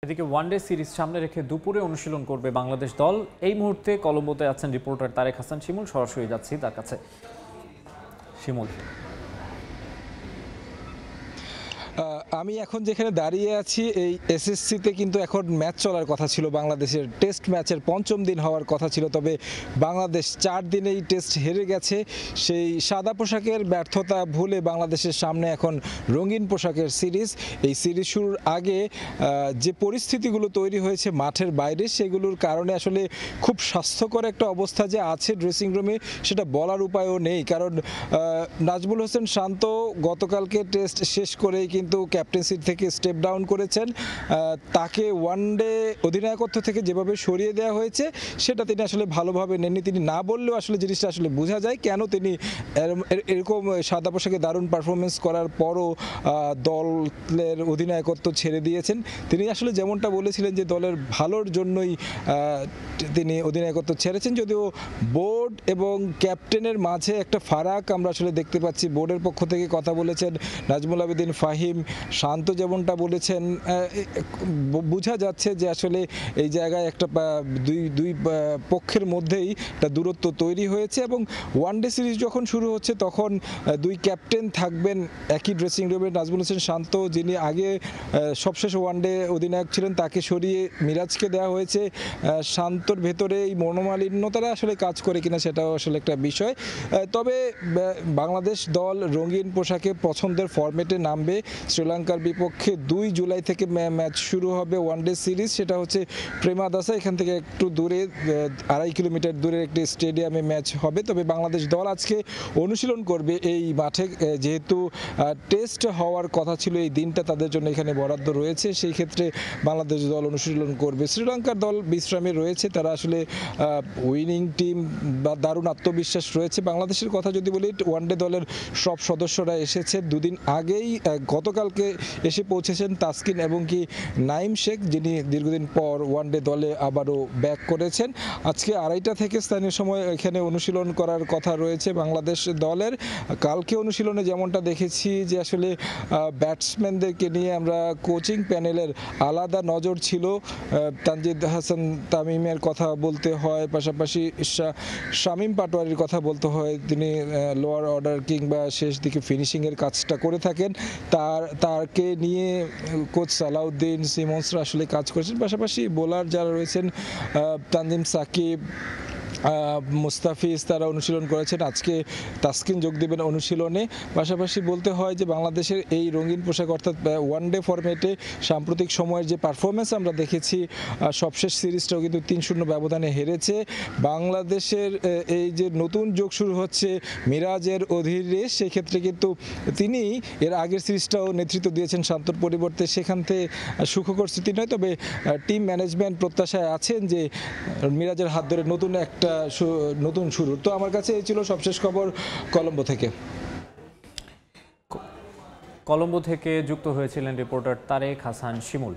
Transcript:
এদিকে one day series সামনে রেখে দুপুরে অনুশীলন করবে বাংলাদেশ দল। এই মুহূর্তে কলম্বোতে আছেন রিপোর্টার তারেক হাসান শিমুল। সরাসরি যাচ্ছি তার কাছে। শিমুল, আমি এখন যেখানে দাঁড়িয়ে আছি এই এসএসসিতে কিন্তু এখন ম্যাচ চলার কথা ছিল, বাংলাদেশের টেস্ট ম্যাচের পঞ্চম দিন হওয়ার কথা ছিল, তবে বাংলাদেশ 4 দিনেই টেস্ট হেরে গেছে। সেই সাদা পোশাকের ব্যর্থতা ভুলে বাংলাদেশের সামনে এখন রঙিন পোশাকের সিরিজ। এই সিরিজ শুরুর আগে যে পরিস্থিতিগুলো তৈরি হয়েছে মাঠের বাইরে, সেগুলোর কারণে আসলে খুব স্বাস্থ্যকর একটা অবস্থা যে আছে ড্রেসিং রুমে সেটা বলার উপায়ও নেই, কারণ নাজমুল হোসেন শান্ত গতকালকে টেস্ট শেষ করেই কিন্তু ক্যাপ্টেন্সি থেকে স্টেপ ডাউন করেছেন। তাকে ওয়ানডে অধিনায়কত্ব থেকে যেভাবে সরিয়ে দেওয়া হয়েছে সেটা তিনি আসলে ভালোভাবে নেননি। তিনি না বললেও আসলে জিনিসটা আসলে বোঝা যায় কেন তিনি এরকম সাদা পোশাকে দারুণ পারফরমেন্স করার পরও দলের অধিনায়কত্ব ছেড়ে দিয়েছেন। তিনি আসলে যেমনটা বলেছিলেন যে দলের ভালোর জন্যই তিনি অধিনায়কত্ব ছেড়েছেন, যদিও বোর্ড এবং ক্যাপ্টেনের মাঝে একটা ফারাক আমরা আসলে দেখতে পাচ্ছি। বোর্ডের পক্ষ থেকে কথা বলেছেন নাজমুল আবেদিন ফাহিম, শান্ত যেমনটা বলেছেন, বোঝা যাচ্ছে যে আসলে এই জায়গায় একটা দুই পক্ষের মধ্যেই একটা দূরত্ব তৈরি হয়েছে। এবং ওয়ানডে সিরিজ যখন শুরু হচ্ছে তখন দুই ক্যাপ্টেন থাকবেন একই ড্রেসিং রুমে। নাজমুল হোসেন শান্ত, যিনি আগে সবশেষ ওয়ানডে অধিনায়ক ছিলেন, তাকে সরিয়ে মিরাজকে দেওয়া হয়েছে। শান্তর ভেতরে এই মনোমালিন্যতারা আসলে কাজ করে কিনা সেটাও আসলে একটা বিষয়। তবে বাংলাদেশ দল রঙিন পোশাকে পছন্দের ফরম্যাটে নামবে। শ্রীলঙ্কার বিপক্ষে 2 জুলাই থেকে ম্যাচ শুরু হবে ওয়ানডে সিরিজ। সেটা হচ্ছে প্রেমাদাসা, এখান থেকে একটু দূরে 2.5 কিলোমিটার দূরের একটি স্টেডিয়ামে ম্যাচ হবে। তবে বাংলাদেশ দল আজকে অনুশীলন করবে এই মাঠে, যেহেতু টেস্ট হওয়ার কথা ছিল এই দিনটা তাদের জন্য এখানে বরাদ্দ রয়েছে, সেই ক্ষেত্রে বাংলাদেশ দল অনুশীলন করবে। শ্রীলঙ্কার দল বিশ্রামে রয়েছে, তারা আসলে উইনিং টিম বা দারুণ আত্মবিশ্বাস রয়েছে। বাংলাদেশের কথা যদি বলি, ওয়ানডে দলের সব সদস্যরা এসেছে দুদিন আগেই। গতকালকে এসে পৌঁছেছেন তাসকিন এবং কি নাইম শেখ, যিনি দীর্ঘদিন পর ওয়ানডে দলে আবারও ব্যাক করেছেন। আজকে 2:30 থেকে স্থানীয় সময় এখানে অনুশীলন করার কথা রয়েছে বাংলাদেশ দলের। কালকে অনুশীলনে যেমনটা দেখেছি যে আসলে ব্যাটসম্যানদেরকে নিয়ে আমরা কোচিং প্যানেলের আলাদা নজর ছিল। তানজিদ হাসান তামিমের কথা বলতে হয়, পাশাপাশি শামীম পাটোয়ারির কথা বলতে হয়, তিনি লোয়ার অর্ডার কিংবা শেষ দিকে ফিনিশিংয়ের কাজটা করে থাকেন। তারকে নিয়ে কোচ সালাউদ্দিন সিমন্সরা আসলে কাজ করেছেন। পাশাপাশি বোলার যারা রয়েছেন তানজিম সাকিব, মুস্তাফিজ, তারা অনুশীলন করেছেন। আজকে তাসকিন যোগ দেবেন অনুশীলনে। পাশাপাশি বলতে হয় যে বাংলাদেশের এই রঙিন পোশাক অর্থাৎ ওয়ানডে ফরম্যাটে সাম্প্রতিক সময়ের যে পারফরমেন্স আমরা দেখেছি, সবশেষ সিরিজটাও কিন্তু 3-0 ব্যবধানে হেরেছে। বাংলাদেশের এই যে নতুন যোগ শুরু হচ্ছে মিরাজের অধীরে, সেক্ষেত্রে কিন্তু তিনি এর আগের সিরিজটাও নেতৃত্ব দিয়েছেন শান্তর পরিবর্তে, সেখান থেকে সুখকর স্মৃতি নয়। তবে টিম ম্যানেজমেন্ট প্রত্যাশায় আছেন যে মিরাজের হাত ধরে নতুন শুরু। তো আমার কাছে এই ছিল সবশেষ খবর কলম্বো থেকে। কলম্বো থেকে যুক্ত হয়েছিলেন রিপোর্টার তারেক হাসান শিমুল।